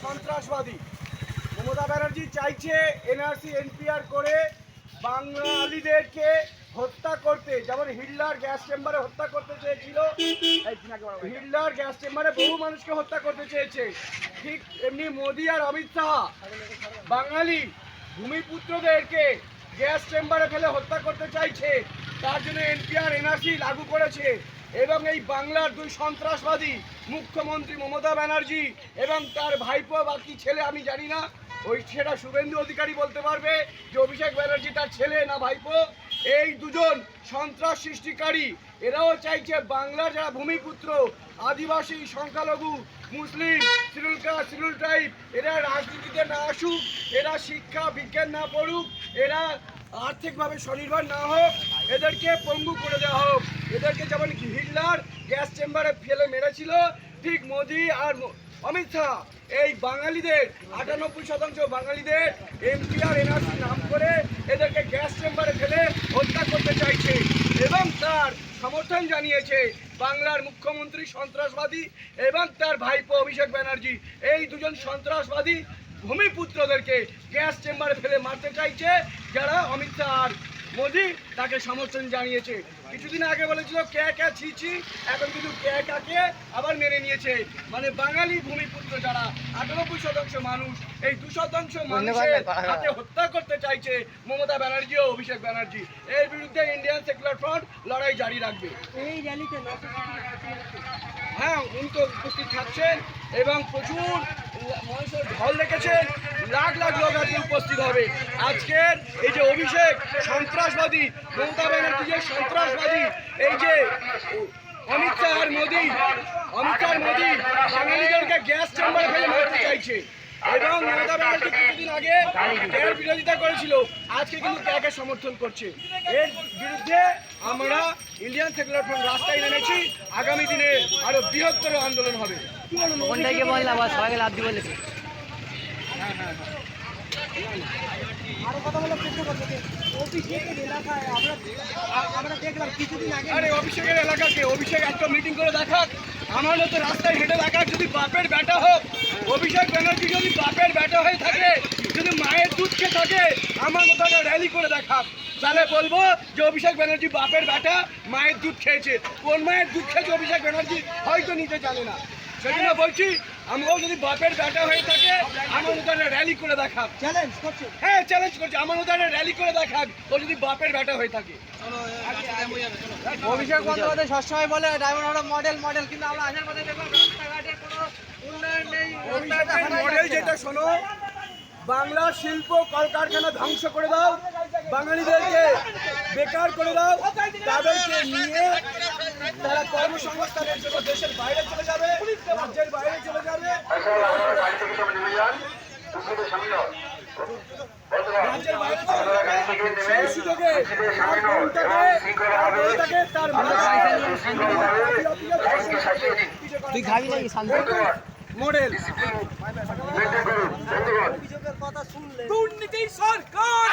সন্ত্রাসবাদী। মমতা ব্যানার্জি চাইছে NRC NPR করে বাঙালিদেরকে হত্যা করতে, যেমন হিটলার গ্যাস চেম্বারে হত্যা করতে চেয়েছিল, হিটলার গ্যাস চেম্বারে বহু মানুষকে হত্যা করতে চেয়েছে, ঠিক এমনি মোদি আর অমিত শাহ বাঙালি ভূমিপুত্রদেরকে গ্যাস চেম্বারে ফেলে হত্যা করতে চাইছে। তার জন্য এনপিআর এনআরসি লাগু করেছে এবং এই বাংলার দুই সন্ত্রাসবাদী মুখ্যমন্ত্রী মমতা ব্যানার্জি এবং তার ভাইপো বাকি ছেলে আমি জানি না, ওই সেটা শুভেন্দু অধিকারী বলতে পারবে যে অভিষেক ব্যানার্জি তার ছেলে না ভাইপো, এই দুজন সন্ত্রাস সৃষ্টিকারী। এরাও চাইছে বাংলার যারা ভূমিপুত্র, আদিবাসী, সংখ্যালঘু, মুসলিম, শিডিউল কাস্ট, শিডিউল ট্রাইব, এরা রাজনীতিতে না আসুক, এরা শিক্ষা বিজ্ঞান না পড়ুক, এরা আর্থিকভাবে স্বনির্ভর না হোক, এদেরকে পঙ্গু করে দেওয়া হোক। এদেরকে যেমন হিটলার গ্যাস চেম্বারে ফেলে মেরেছিল, ঠিক মোদি আর অমিত শাহ এই বাঙালিদের 98% বাঙালিদের এনপিআর এনআরসি নাম করে এদেরকে গ্যাস চেম্বারে ফেলে হত্যা করতে চাইছে এবং তার সমর্থন জানিয়েছে বাংলার মুখ্যমন্ত্রী সন্ত্রাসবাদী এবং তার ভাইপো অভিষেক ব্যানার্জি। এই দুজন সন্ত্রাসবাদী ভূমিপুত্রদেরকে গ্যাস চেম্বারে ফেলে মারতে চাইছে, যারা অমিত শাহ আর মোদি তাকে সমর্থন জানিয়েছে। কিছুদিন আগে বলেছিল কে কে ছিছি, এখন কিন্তু কে কাকে আবার মেনে নিয়েছে। মানে বাঙালি ভূমিপুত্র যারা 98% মানুষ, এই 2% মানুষের হাতে হত্যা করতে চাইছে মমতা ব্যানার্জি ও অভিষেক ব্যানার্জি। এর বিরুদ্ধে ইন্ডিয়ান সেকুলার ফ্রন্ট লড়াই জারি রাখবে। এই র্যালিতে হ্যাঁ, উনি তো উপস্থিত থাকছেন এবং প্রচুর মানুষের ঢল দেখেছেন, লাখ লাখ লোক আজকে উপস্থিত হবে। আজকের এই যে অভিষেক সন্ত্রাসবাদী, মমতা ব্যানার্জি যে সন্ত্রাসবাদী, এই যে অমিত শাহ আর মোদি বাঙালিদেরকে গ্যাস চেম্বারে ফেলে মারতে চাইছে এবং মমতা ব্যানার্জি কিছুদিন আগে এর বিরোধিতা করেছিল, আজকে কিন্তু ক্যাকে সমর্থন করছে। এর বিরুদ্ধে আমরা ইন্ডিয়ান সেকুলার ফ্রন্ট রাস্তায় নেমেছি, আগামী দিনে আরো বৃহত্তর আন্দোলন হবে। আরো কথা বলার চেষ্টা করছে অভিষেকের এলাকায় আমরা দেখলাম কিছুদিন আগে। আরে অভিষেকের এলাকাকে অভিষেক একটা মিটিং করে দেখাক, আমার মতো রাস্তায় হেঁটে দেখাক। যদি বাপের বেটা হোক, অভিষেক ব্যানার্জি যদি বাপের বেটা হয়ে থাকে, যদি মায়ের দুধ খেয়ে থাকে, আমার মতো একটা র্যালি করে দেখাক, তাহলে বলবো যে অভিষেক ব্যানার্জি বাপের বেটা, মায়ের দুধ খেয়েছে। কোন মায়ের দুধ খেয়েছে অভিষেক ব্যানার্জি হয়তো নিতে জানে না, সেজন্য বলছি আমরাও যদি বাপের বেটা হয়ে থাকে, আমার মতো একটা র্যালি করে দেখাক। চ্যালেঞ্জ করছে, হ্যাঁ চ্যালেঞ্জ করছে, আমার মতো একটা র্যালি করে দেখাক ও যদি বাপের বেটা হয়ে থাকে। অভিষেক বন্দ্যোপাধ্যায় সবসময় বলে ডায়মন্ড হারবার মডেল মডেল, কিন্তু আমরা আসার পথে দেখলাম রাস্তাঘাটে কোনো উন্নয়ন নেই। মডেল যেটা শোনো, বাংলা শিল্প কলকারখানা ধ্বংস করে দাও, বাঙালিদেরকে বেকার করে দাও, তাদেরকে নিয়ে তারা কর্মসংস্থানের জন্য দেশের বাইরে চলে যাবে, রাজ্যের বাইরে চলে যাবে, রাজ্যের বাইরে চলে যাবে। সেই সুযোগে তার মডেল অভিযোগের কথা শুনলে দুর্নীতি সরকার